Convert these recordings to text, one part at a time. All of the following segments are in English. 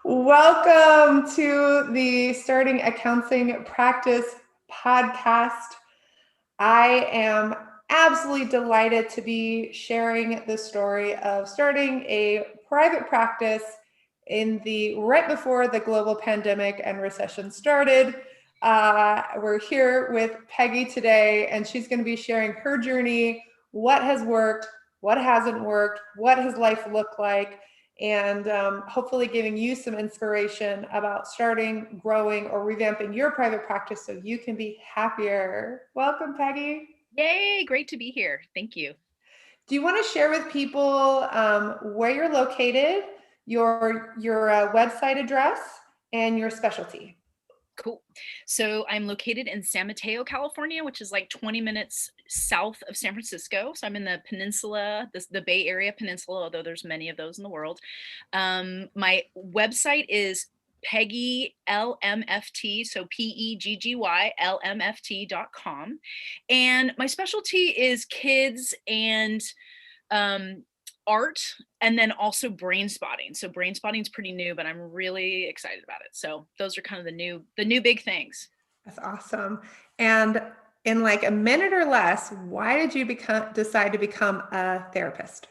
Welcome to the Starting Accounting Practice podcast. I am absolutely delighted to be sharing the story of starting a private practice right before the global pandemic and recession started. We're here with Peggy today, and she's going to be sharing her journey, what has worked, what hasn't worked, what has life looked like, and hopefully giving you some inspiration about starting, growing, or revamping your private practice so you can be happier. Welcome, Peggy. Yay, great to be here. Thank you. Do you want to share with people where you're located, your website address, and your specialty? Cool. So I'm located in San Mateo, California, which is like 20 minutes south of San Francisco. So I'm in the peninsula, the Bay Area Peninsula, although there's many of those in the world. My website is Peggy LMFT, so Peggy LMFT.com. And my specialty is kids and art, and then also Brainspotting. So Brainspotting is pretty new, but I'm really excited about it. So those are kind of the new big things. That's awesome. And in like a minute or less, why did you decide to become a therapist?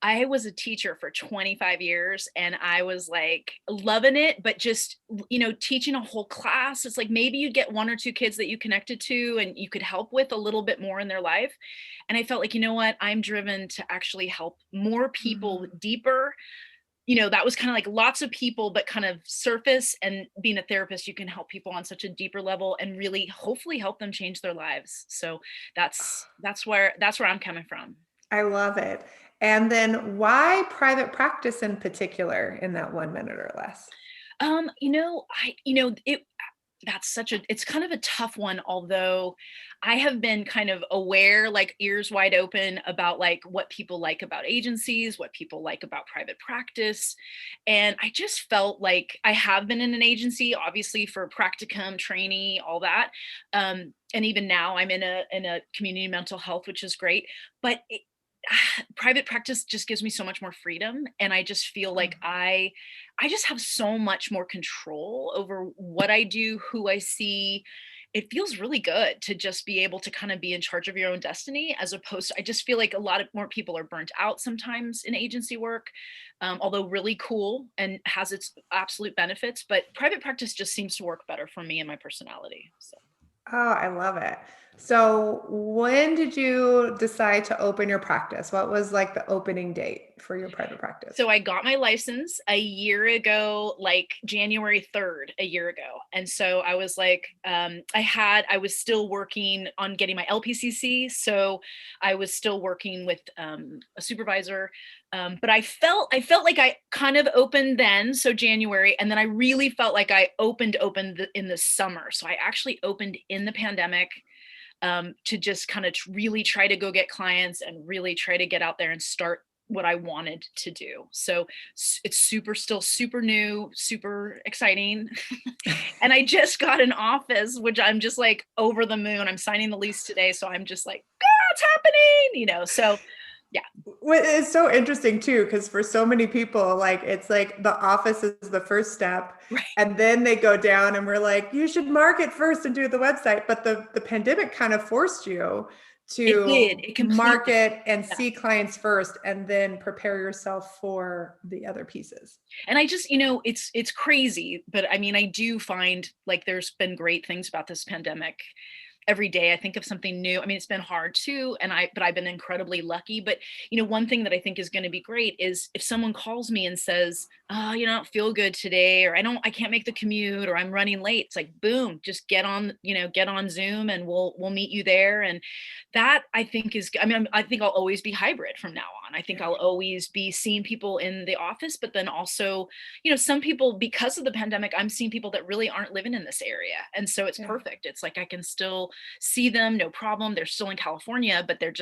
I was a teacher for 25 years and I was like loving it, but just, teaching a whole class, it's like maybe you'd get one or two kids that you connected to and you could help with a little bit more in their life. And I felt like, you know what, I'm driven to actually help more people deeper. That was kind of like lots of people, but kind of surface. And being a therapist, you can help people on such a deeper level and really hopefully help them change their lives. So that's where I'm coming from. I love it. And then why private practice in particular in that 1 minute or less? It's kind of a tough one, although I have been kind of aware, like ears wide open about like what people like about agencies, what people like about private practice. And I just felt like I have been in an agency, obviously for practicum, trainee, all that. And even now I'm in a community mental health, which is great. But private practice just gives me so much more freedom, and I just feel like I just have so much more control over what I do, who I see. It feels really good to just be able to kind of be in charge of your own destiny, as opposed to, I just feel like a lot of more people are burnt out sometimes in agency work, although really cool and has its absolute benefits. But private practice just seems to work better for me and my personality. So. Oh, I love it. So when did you decide to open your practice? What was like the opening date for your private practice? So I got my license a year ago, like January 3rd, a year ago. And so I was like, I was still working on getting my LPCC. So I was still working with a supervisor. But I felt like I kind of opened then, so January, and then I really felt like I opened in the summer. So I actually opened in the pandemic, to just kind of really try to go get clients and really try to get out there and start what I wanted to do. So it's still super new, super exciting. And I just got an office, which I'm just like over the moon. I'm signing the lease today. So I'm just like, it's happening, so yeah. Well, it's so interesting too, because for so many people, like it's like the office is the first step, Right. and then they go down and we're like, you should market first and do the website. But the pandemic kind of forced you It to did. It completely. market and Yeah. see clients first and then prepare yourself for the other pieces. And I just, it's crazy, but I mean, I do find like there's been great things about this pandemic. Every day I think of something new. I mean, it's been hard too, but I've been incredibly lucky. But one thing that I think is going to be great is if someone calls me and says, "Oh, I don't feel good today," or I can't make the commute, or I'm running late." It's like, boom, just get on Zoom and we'll meet you there. And that I think is, I mean, I think I'll always be hybrid from now on. I think I'll always be seeing people in the office, but then also, some people, because of the pandemic, I'm seeing people that really aren't living in this area. And so it's Yeah. perfect. It's like I can still see them, no problem. They're still in California, but they're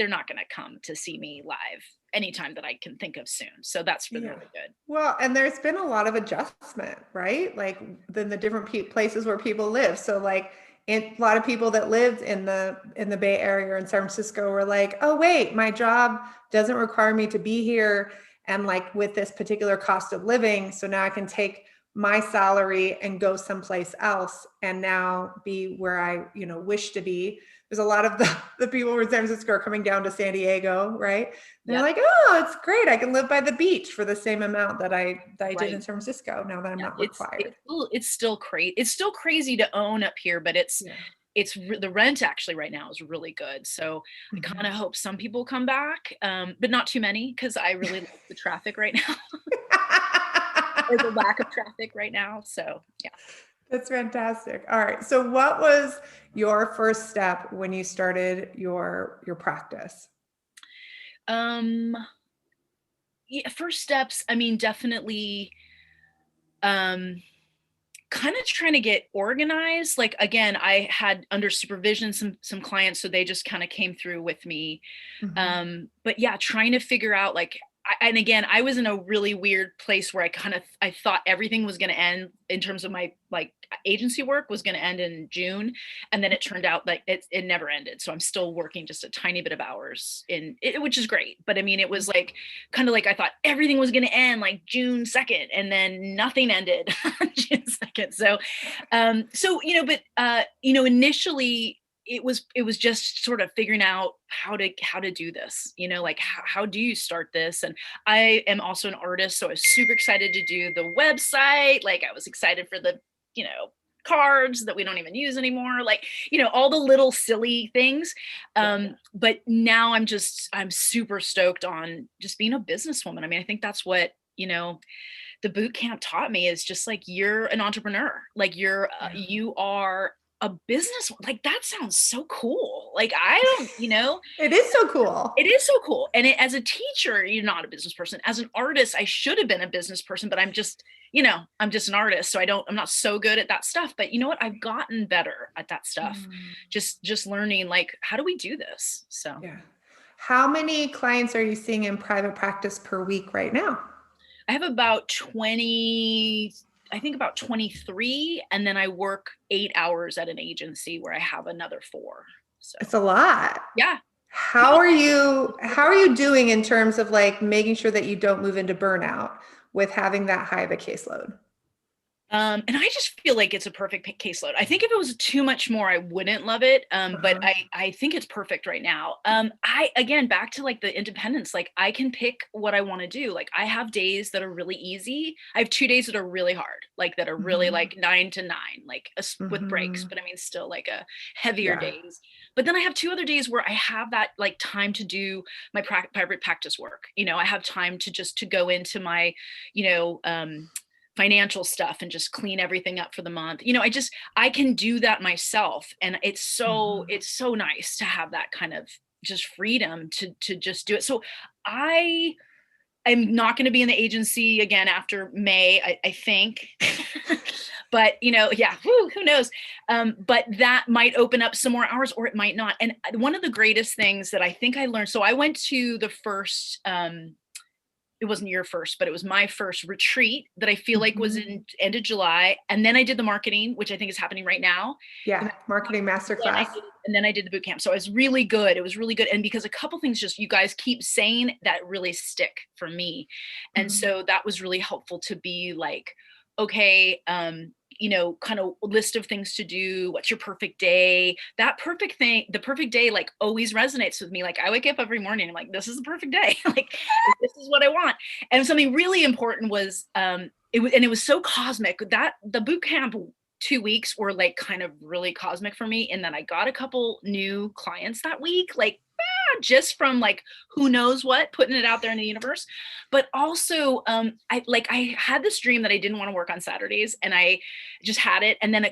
not going to come to see me live anytime that I can think of soon. So that's been Yeah. really good. Well, and there's been a lot of adjustment, right? Like then the different places where people live. So like a lot of people that lived in the Bay Area or in San Francisco were like, "Oh wait, my job doesn't require me to be here." and like with this particular cost of living, so now I can take my salary and go someplace else and now be where I, wish to be. There's a lot of the people from San Francisco are coming down to San Diego, right? And they're like, oh, it's great. I can live by the beach for the same amount that I did in San Francisco now that I'm not required. It's still crazy. It's still crazy to own up here, but it's the rent actually right now is really good. So I kind of hope some people come back, but not too many, because I really like the traffic right now. Or the lack of traffic right now. So yeah. That's fantastic. All right. So what was your first step when you started your practice? First steps, I mean, definitely kind of trying to get organized. Like, again, I had under supervision some clients, so they just kind of came through with me. But yeah, trying to figure out like, and again, I was in a really weird place where I thought everything was going to end in terms of my like agency work was going to end in June. And then it turned out like it never ended. So I'm still working just a tiny bit of hours in it, which is great. But I mean, it was like, kind of like, I thought everything was going to end like June 2nd, and then nothing ended on June 2nd. So, initially it was just sort of figuring out how to do this, like how do you start this? And I am also an artist, so I was super excited to do the website. Like I was excited for the, cards that we don't even use anymore, like, all the little silly things. But now I'm super stoked on just being a businesswoman. I mean, I think that's what, the boot camp taught me, is just like, you're an entrepreneur, like you are a business. Like that sounds so cool. Like I don't, It is so cool. It is so cool. And as a teacher, you're not a business person. As an artist, I should have been a business person, but I'm just an artist. So I'm not so good at that stuff, but you know what? I've gotten better at that stuff. Just learning, like, how do we do this? So yeah. How many clients are you seeing in private practice per week right now? I have about 20, I think about 23. And then I work 8 hours at an agency where I have another 4. So it's a lot. Yeah. How are you doing in terms of like making sure that you don't move into burnout with having that high of a caseload? And I just feel like it's a perfect caseload. I think if it was too much more, I wouldn't love it. But I think it's perfect right now. Again, back to like the independence, like I can pick what I want to do. Like I have days that are really easy. I have 2 days that are really hard, like that are really like 9 to 9, like with breaks, but I mean, still like a heavier days. But then I have 2 other days where I have that like time to do my private practice work. I have time to go into my, financial stuff and just clean everything up for the month. I can do that myself. And it's so nice to have that kind of just freedom to just do it. So I'm not going to be in the agency again after May, I think. But, who knows? But that might open up some more hours, or it might not. And one of the greatest things that I think I learned, so I went to the first, it wasn't your first, but it was my first retreat that I feel like was in end of July. And then I did the marketing, which I think is happening right now. Yeah. Marketing masterclass. And then I did the boot camp. So it was really good. It was really good. And because a couple things just you guys keep saying that really stick for me. And so that was really helpful to be like, okay, kind of list of things to do. What's your perfect day? The perfect day, like always resonates with me. Like I wake up every morning, I'm like, this is the perfect day. Like this is what I want. And something really important was, it was so cosmic that the boot camp 2 weeks were like kind of really cosmic for me. And then I got a couple new clients that week, like just from like who knows what, putting it out there in the universe. But also I had this dream that I didn't want to work on Saturdays, and I just had it. And then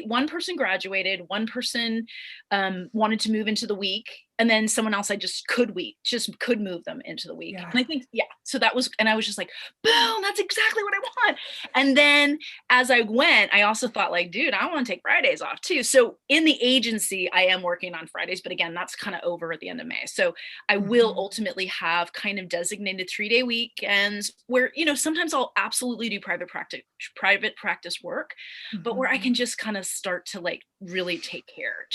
one person graduated, one person wanted to move into the week, and then someone else I just could move them into the week. And I think so that was, and I was just like, boom, that's exactly what I want. And then as I went, I also thought like, dude, I want to take Fridays off too. So in the agency I am working on Fridays, but again, that's kind of over at the end of May. So I will ultimately have kind of designated 3-day weekends where, sometimes I'll absolutely do private practice work, but where I can just kind of start to like really take care,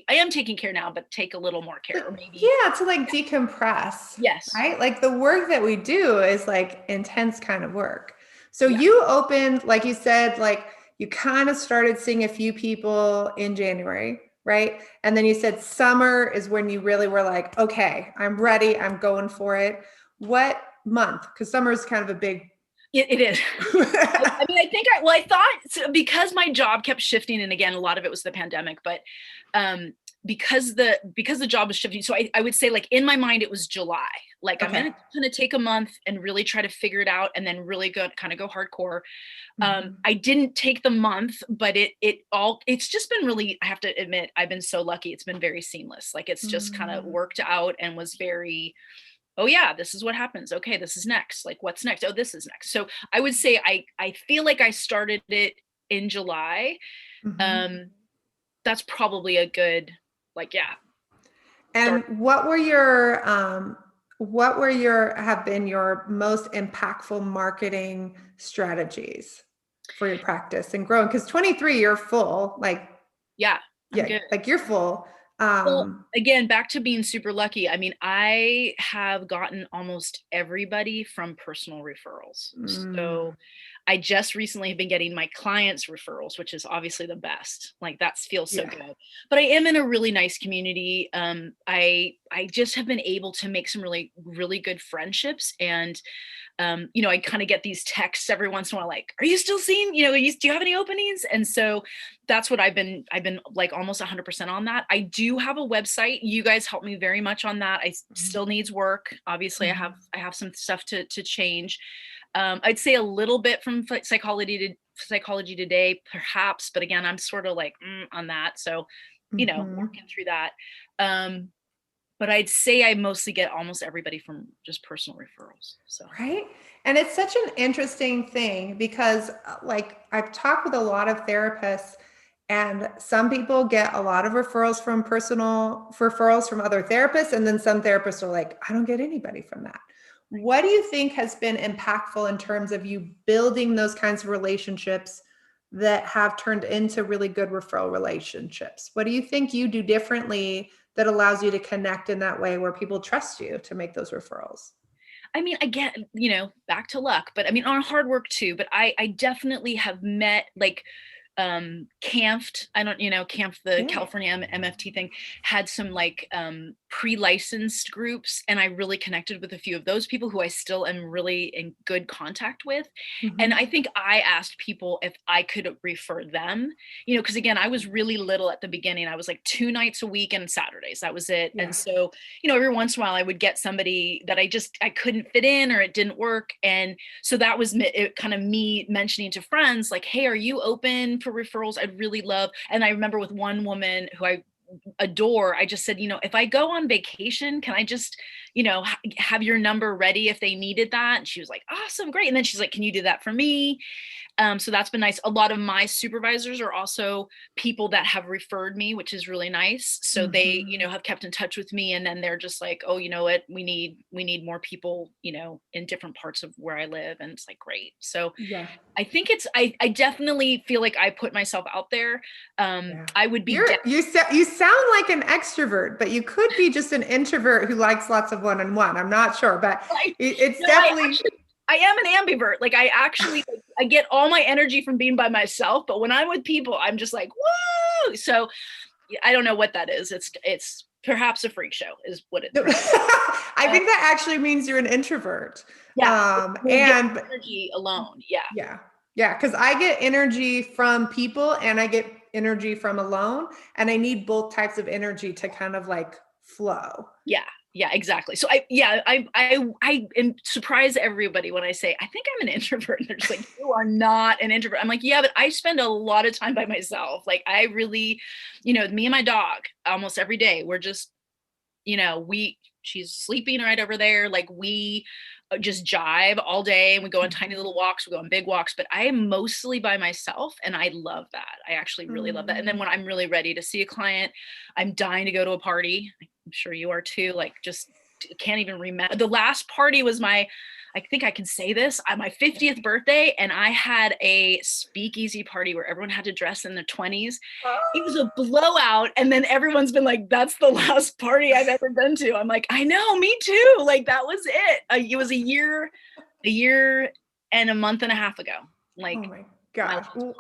I am taking care now, but take a little more care, or maybe. Yeah, to like decompress. Yes. Right? Like the work that we do is like intense kind of work. So Yeah. you opened, like you said, like you kind of started seeing a few people in January, right? And then you said summer is when you really were like, okay, I'm ready, I'm going for it. What month? Because summer is kind of a big. It is. I mean, I thought, so because my job kept shifting, and again, a lot of it was the pandemic, but because the job was shifting, so I would say like in my mind, it was July. Like I'm Okay. gonna take a month and really try to figure it out, and then really go hardcore. Mhm. I didn't take the month, but it's just been really, I have to admit, I've been so lucky. It's been very seamless. Like it's just kind of Mm. worked out and was very, oh yeah, this is what happens. Okay, this is next. Like what's next? Oh, this is next. So I would say I feel like I started it in July. Mhm. Um, that's probably a good, like, yeah, And start. what were your have been your most impactful marketing strategies for your practice and growing? Because 23, you're full, like Yeah, I'm yeah, good. like you're full. Well, again, back to being super lucky. I mean, I have gotten almost everybody from personal referrals. Mm, So I just recently have been getting my clients referrals, which is obviously the best. Like that feels so yeah. good. But I am in a really nice community. I just have been able to make some really, really good friendships. And I kind of get these texts every once in a while, like, "Are you still seeing? Do you have any openings?" And so that's what I've been like almost 100% on that. I do have a website. You guys helped me very much on that. I Mhm. still needs work. Obviously, I have Mhm. I have some stuff to change. I'd say a little bit from psychology today, perhaps, but again, I'm sort of like on that. So, Mhm. working through that. Um, but I'd say I mostly get almost everybody from just personal referrals. So Right? And it's such an interesting thing because, like, I've talked with a lot of therapists, and some people get a lot of referrals from other therapists. And then some therapists are like, I don't get anybody from that. What do you think has been impactful in terms of you building those kinds of relationships that have turned into really good referral relationships? What do you think you do differently that allows you to connect in that way where people trust you to make those referrals? I mean, I get, back to luck, but I mean, on hard work too. But I definitely have met like CAMFT, I don't, CAMFT, the Yeah. California MFT thing, had some like pre-licensed groups, and I really connected with a few of those people who I still am really in good contact with. And Mhm. I think I asked people if I could refer them, because again, I was really little at the beginning. I was like 2 nights a week and Saturdays, that was it. Yeah. And so, every once in a while I would get somebody that I couldn't fit in, or it didn't work. And so that was kind of me mentioning to friends like, hey, are you open for referrals? I'd really love. And I remember with one woman who I adore, I just said, if I go on vacation, can I just, have your number ready if they needed that? And she was like, awesome, great. And then she's like, can you do that for me? So that's been nice. A lot of my supervisors are also people that have referred me, which is really nice. So they, Mhm. have kept in touch with me, and then they're just like, oh, you know what, we need more people, in different parts of where I live. And it's like, great. So Yeah. I think I definitely feel like I put myself out there. Yeah. I would be down. You sound like an extrovert, but you could be just an introvert who likes lots of one-on-one. I'm not sure, but it's No, definitely. I am an ambivert. Like I actually, like, I get all my energy from being by myself, but when I'm with people, I'm just like, whoa. So I don't know what that is. It's perhaps a freak show is what it perhaps. I Uh, think that actually means you're an introvert. yeah, we'll get And energy alone. Yeah, yeah, yeah, because I get energy from people and I get energy from alone, and I need both types of energy to kind of like flow. yeah, yeah, exactly. So I am surprise everybody when I say I think I'm an introvert, and they're just like, you are not an introvert. I'm like, yeah, but I spend a lot of time by myself. Like I really, me and my dog almost every day. We're just, she's sleeping right over there. Like we just jive all day, and we go on tiny little walks, we go on big walks, but I am mostly by myself, and I love that. I actually really love that. And then Mm. when I'm really ready to see a client, I'm dying to go to a party. I'm sure you are too. Like just can't even remember. The last party was I think I can say this, my 50th birthday, and I had a speakeasy party where everyone had to dress in their 20s. It was a blowout. And then everyone's been like, that's the last party I've ever been to. I'm like, I know, me too. Like, that was it. It was a year and a month and a half ago. Like, oh my gosh. Party,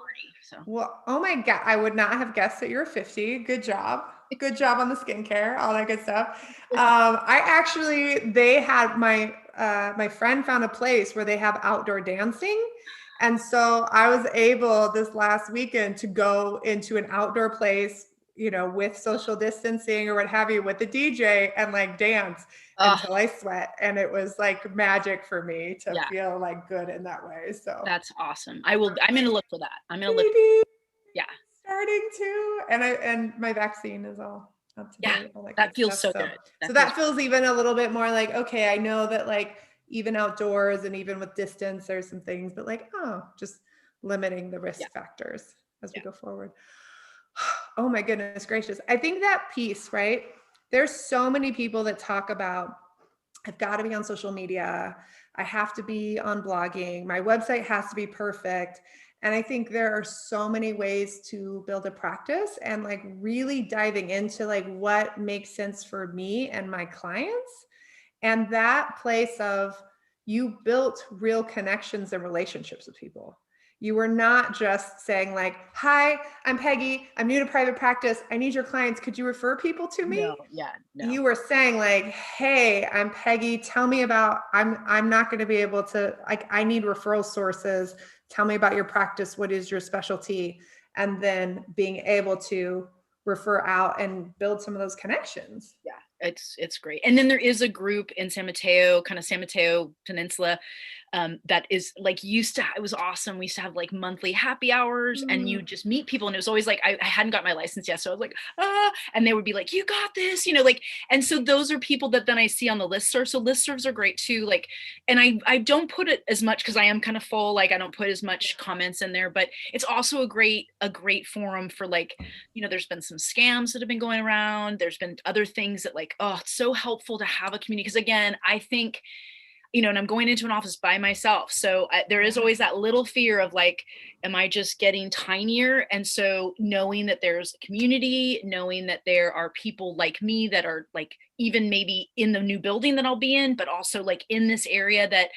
so. Well, oh my God. I would not have guessed that you're 50. Good job. Good job on the skincare, all that good stuff. They had my friend found a place where they have outdoor dancing. And so I was able this last weekend to go into an outdoor place, with social distancing or what have you, with the DJ and like dance until I sweat. And it was like magic for me to feel like good in that way. So that's awesome. I'm going to look for that. I'm going to look. Yeah. Starting to, and my vaccine is all up to date. Yeah, that feels so good. So that feels even a little bit more like, okay, I know that like even outdoors and even with distance, there's some things, but like, just limiting the risk factors as we go forward. Oh my goodness gracious. I think that piece, right? There's so many people that talk about, I've got to be on social media. I have to be on blogging. My website has to be perfect. And I think there are so many ways to build a practice, and like really diving into like what makes sense for me and my clients. And that place of, you built real connections and relationships with people. You were not just saying like, hi, I'm Peggy. I'm new to private practice. I need your clients. Could you refer people to me? No. You were saying like, hey, I'm Peggy. Tell me about, I'm not going to be able to, like, I need referral sources. Tell me about your practice. What is your specialty? And then being able to refer out and build some of those connections. Yeah, it's great. And then there is a group in San Mateo, kind of San Mateo Peninsula, that is like it was awesome. We used to have like monthly happy hours and you just meet people. And it was always like, I hadn't got my license yet. So I was like, and they would be like, you got this, like, and so those are people that then I see on the listserv. So listservs are great too. Like, and I don't put it as much, cause I am kind of full. Like I don't put as much comments in there, but it's also a great forum for like, there's been some scams that have been going around. There's been other things that like, it's so helpful to have a community. Cause again, I think, and I'm going into an office by myself. So there is always that little fear of like, am I just getting tinier? And so knowing that there's a community, knowing that there are people like me that are like, even maybe in the new building that I'll be in, but also like in this area that,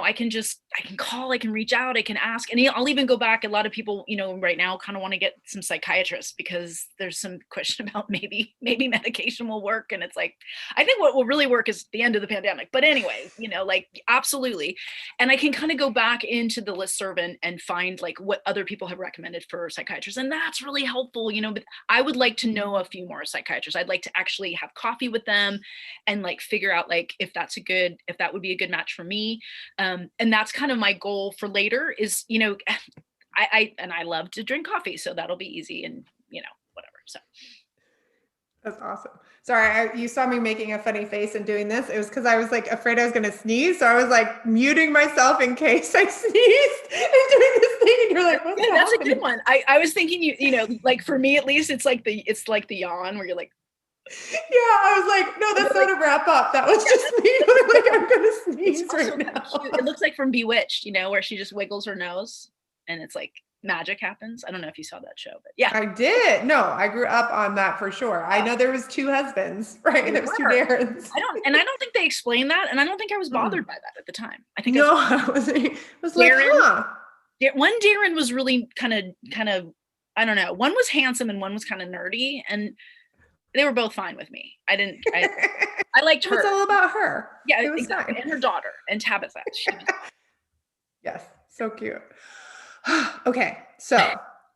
I can call, I can reach out, I can ask, and I'll even go back. A lot of people, right now kind of want to get some psychiatrists because there's some question about maybe medication will work. And it's like, I think what will really work is the end of the pandemic. But anyway, like absolutely. And I can kind of go back into the listserv and find like what other people have recommended for psychiatrists. And that's really helpful, but I would like to know a few more psychiatrists. I'd like to actually have coffee with them and like figure out like if that would be a good match for me. And that's kind of my goal for later is, I love to drink coffee, so that'll be easy and, whatever. So. That's awesome. Sorry, you saw me making a funny face and doing this. It was because I was like afraid I was going to sneeze. So I was like muting myself in case I sneezed and doing this thing. And you're like, what's happening? That's a good one. I was thinking, like for me, at least it's like the yawn where you're like, yeah, I was like, no, that's not a wrap up. That was just me. Like, I'm going to sneeze right now. It looks like from Bewitched, where she just wiggles her nose and it's like magic happens. I don't know if you saw that show, but yeah. I did. No, I grew up on that for sure. I know there was two husbands, right? There was two Darrens. I don't think they explained that. And I don't think I was bothered by that at the time. I think I was like, one Darren was really kind of, I don't know. One was handsome and one was kind of nerdy, and they were both fine with me. I liked her. It's all about her. Yeah, exactly. And her daughter, and Tabitha. Yes, so cute. Okay, so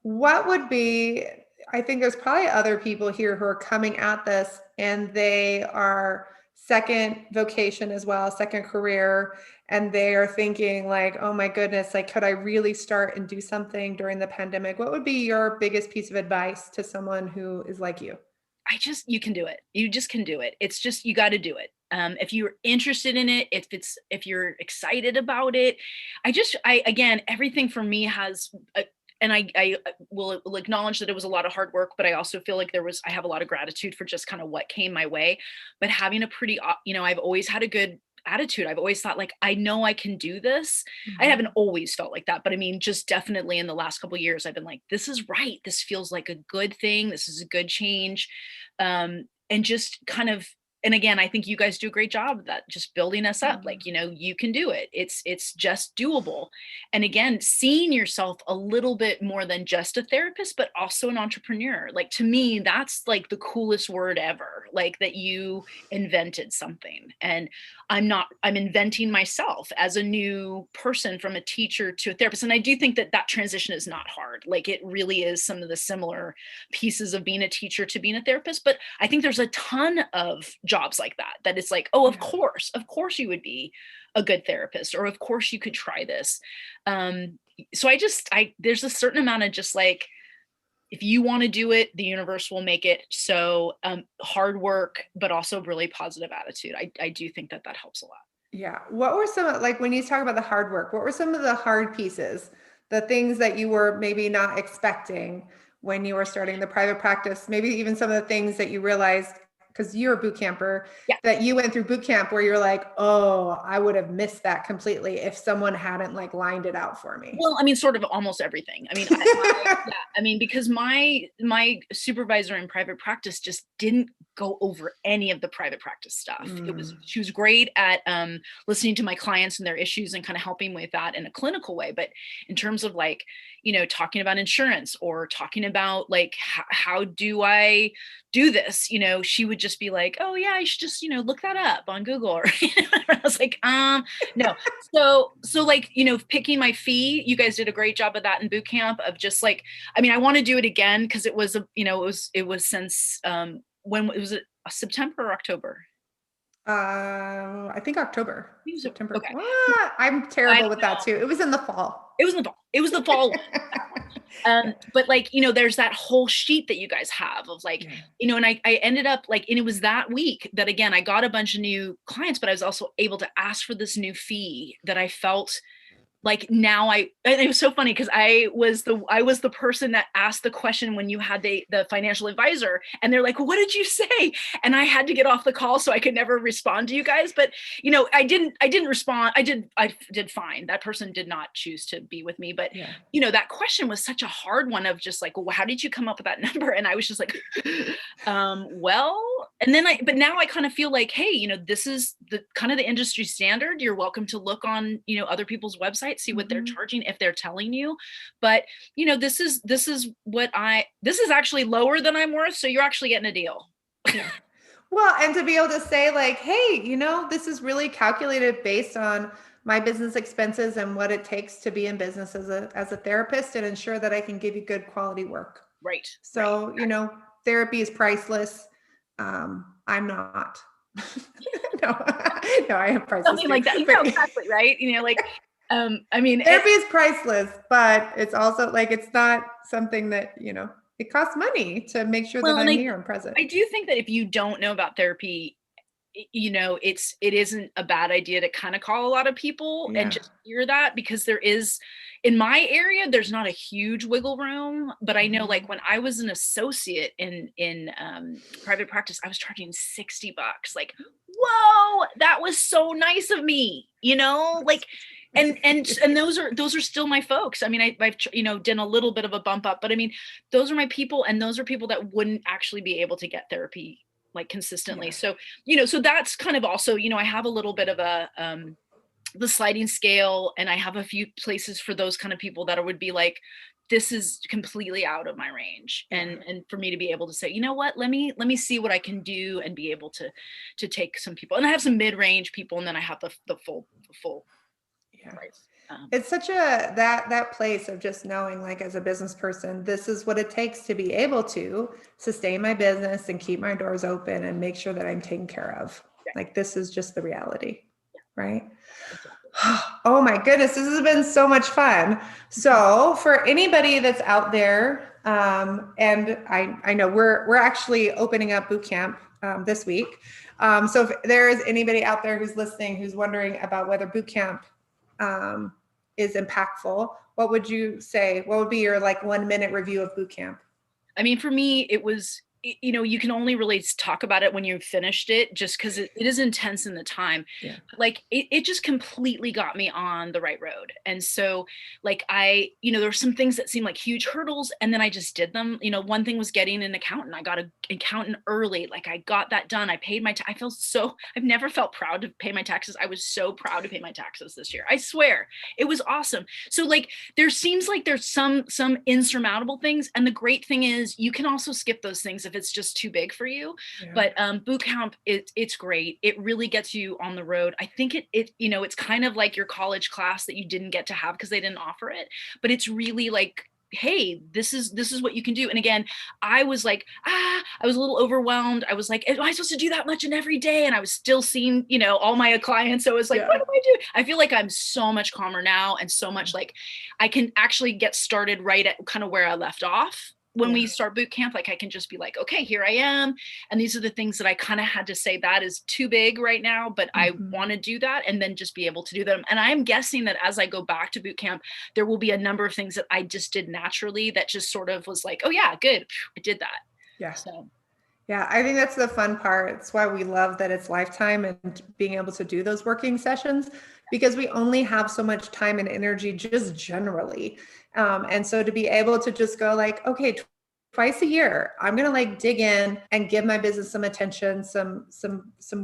what would be, I think there's probably other people here who are coming at this and they are second vocation as well, second career, and they are thinking like, oh my goodness, like could I really start and do something during the pandemic? What would be your biggest piece of advice to someone who is like you? You can do it. You just can do it. It's just, you got to do it. If you're interested in it, if you're excited about it, again, everything for me has I will acknowledge that it was a lot of hard work, but I also feel like I have a lot of gratitude for just kind of what came my way. But having a pretty, I've always had a good attitude. I've always thought like, I know I can do this. I haven't always felt like that, but I mean, just definitely in the last couple of years, I've been like, this is right. This feels like a good thing. This is a good change. And just kind of, and again, I think you guys do a great job of that, just building us up. Like, you can do it. It's just doable. And again, seeing yourself a little bit more than just a therapist, but also an entrepreneur. Like, to me, that's like the coolest word ever, like that you invented something. And I'm inventing myself as a new person, from a teacher to a therapist. And I do think that that transition is not hard. Like, it really is some of the similar pieces of being a teacher to being a therapist. But I think there's a ton of jobs like that it's like, oh, of course you would be a good therapist, or of course you could try this. So there's a certain amount of just like, if you want to do it, the universe will make it. So hard work, but also really positive attitude. I do think that helps a lot. Yeah. What were some, like, when you talk about the hard work, what were some of the hard pieces, the things that you were maybe not expecting when you were starting the private practice? Maybe even some of the things that you realized, because you're a boot camper, that you went through boot camp where you're like, oh, I would have missed that completely if someone hadn't like lined it out for me. Well, I mean, sort of almost everything. I mean, because my supervisor in private practice just didn't go over any of the private practice stuff. She was great at listening to my clients and their issues and kind of helping with that in a clinical way. But in terms of like, talking about insurance or talking about like, how do I do this? She would just be like, oh yeah, I should just, look that up on Google. Or, I was like, no. So like, picking my fee, you guys did a great job of that in boot camp, of just like, I mean, I want to do it again, because it was, it was since, when was it, September or October? I think October. September. Okay. I'm terrible with that too. It was in the fall. It was the fall. But like, there's that whole sheet that you guys have of like, and I ended up like, and it was that week that, again, I got a bunch of new clients, but I was also able to ask for this new fee that I felt like now and it was so funny because I was the person that asked the question when you had the financial advisor, and they're like, well, what did you say? And I had to get off the call, so I could never respond to you guys. But, I didn't respond. I did fine. That person did not choose to be with me. But, that question was such a hard one of just like, well, how did you come up with that number? And I was just like, well, and then but now I kind of feel like, hey, this is the kind of the industry standard. You're welcome to look on, other people's websites, see what they're charging if they're telling you. But, this is actually lower than I'm worth. So you're actually getting a deal. Well, and to be able to say like, hey, this is really calculated based on my business expenses and what it takes to be in business as a therapist, and ensure that I can give you good quality work. Right. So, therapy is priceless. I'm not. no, I am priceless. Something like that. Exactly. Right. I mean, therapy is priceless, but it's also like, it's not something that, it costs money to make sure that I'm here and present. I do think that if you don't know about therapy, it isn't a bad idea to kind of call a lot of people and just hear that, because there is, in my area, there's not a huge wiggle room. But I know like when I was an associate in private practice, I was charging $60. Like, whoa, that was so nice of me, like, and those are still my folks. I mean, I've done a little bit of a bump up, but I mean, those are my people, and those are people that wouldn't actually be able to get therapy like consistently. So, so that's kind of also, I have a little bit of a, the sliding scale, and I have a few places for those kind of people that would be like, this is completely out of my range. And for me to be able to say, you know what, let me see what I can do, and be able to take some people. And I have some mid-range people, and then I have the full price. It's such that place of just knowing, like, as a business person, this is what it takes to be able to sustain my business and keep my doors open and make sure that I'm taken care of. Like, this is just the reality, right? Oh my goodness, this has been so much fun. So for anybody that's out there, and I know we're actually opening up boot camp this week. So if there is anybody out there who's listening, who's wondering about whether boot camp is impactful, what would you say? What would be your like 1-minute review of boot camp? I mean, for me, it was, you can only really talk about it when you've finished it, just because it is intense in the time. Yeah. Like it just completely got me on the right road. And so like there were some things that seemed like huge hurdles, and then I just did them. One thing was getting an accountant. I got an accountant early. Like I got that done. I paid I've never felt proud to pay my taxes. I was so proud to pay my taxes this year. I swear it was awesome. So like there seems like there's some insurmountable things. And the great thing is you can also skip those things if it's just too big for you. Yeah. But boot camp, it's great. It really gets you on the road. I think it's kind of like your college class that you didn't get to have because they didn't offer it, but it's really like, hey, this is what you can do. And again, I was like, I was a little overwhelmed. I was like, am I supposed to do that much in every day? And I was still seeing, all my clients. So it was like, Yeah. what do I do? I feel like I'm so much calmer now, and so much like I can actually get started right at kind of where I left off. When we start boot camp, like I can just be like, okay, here I am. And these are the things that I kind of had to say that is too big right now, but I want to do that, and then just be able to do them. And I'm guessing that as I go back to boot camp, there will be a number of things that I just did naturally that just sort of was like, oh yeah, good. I did that. Yeah. So. Yeah, I think that's the fun part. It's why we love that it's lifetime and being able to do those working sessions, because we only have so much time and energy just generally. And so to be able to just go like, okay, twice a year, I'm going to like dig in and give my business some attention, some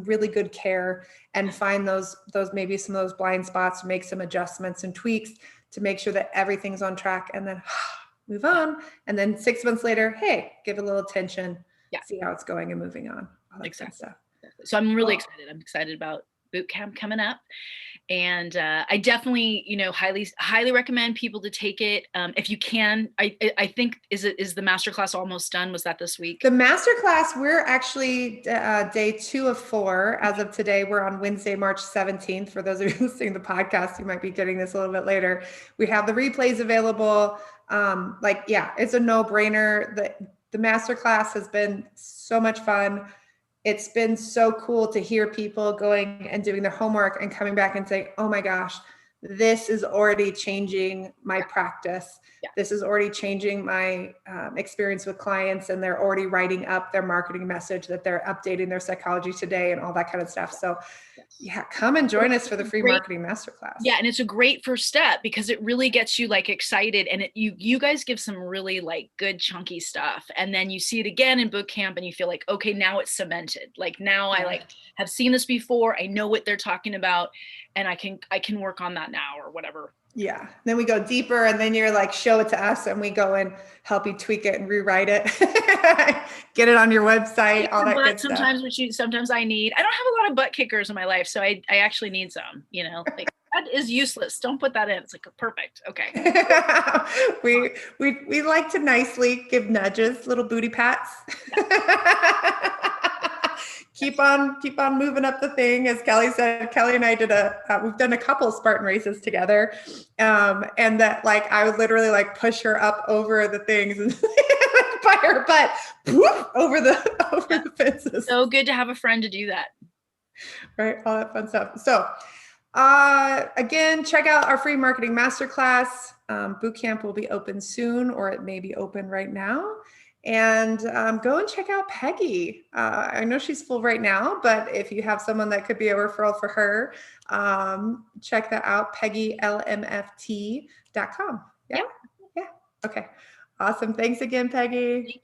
really good care, and find those maybe some of those blind spots, make some adjustments and tweaks to make sure that everything's on track, and then move on. And then 6 months later, hey, give a little attention, see how it's going, and moving on. All that kind of stuff. So I'm really excited. I'm excited about boot camp coming up. And I definitely, highly recommend people to take it if you can. I think is the masterclass almost done? Was that this week? The masterclass, we're actually day 2 of 4 as of today. We're on Wednesday, March 17th. For those of you listening to the podcast, you might be getting this a little bit later. We have the replays available. It's a no-brainer. The masterclass has been so much fun. It's been so cool to hear people going and doing their homework and coming back and saying, oh my gosh, this is already changing my practice. This is already changing my experience with clients, and they're already writing up their marketing message, that they're updating their Psychology Today and all that kind of stuff. So come and join us for the free marketing masterclass. Yeah. And it's a great first step because it really gets you like excited, and you guys give some really like good chunky stuff. And then you see it again in boot camp and you feel like, okay, now it's cemented. Like now I like have seen this before. I know what they're talking about, and I can work on that now or whatever. Yeah. Then we go deeper, and then you're like, show it to us, and we go and help you tweak it and rewrite it, get it on your website, all that good stuff. Sometimes I don't have a lot of butt kickers in my life. So I actually need some, like that is useless. Don't put that in. It's like perfect. Okay. we like to nicely give nudges, little booty pats. Keep on moving up the thing. As Kelly said, Kelly and I we've done a couple of Spartan races together. And that like, I would literally like push her up over the things and by her butt, whoop, over the fences. So good to have a friend to do that. Right. All that fun stuff. So, again, check out our free marketing masterclass. Bootcamp will be open soon, or it may be open right now. And go and check out Peggy. I know she's full right now, but if you have someone that could be a referral for her, check that out, PeggyLMFT.com. Yeah. Okay. Awesome. Thanks again, Peggy.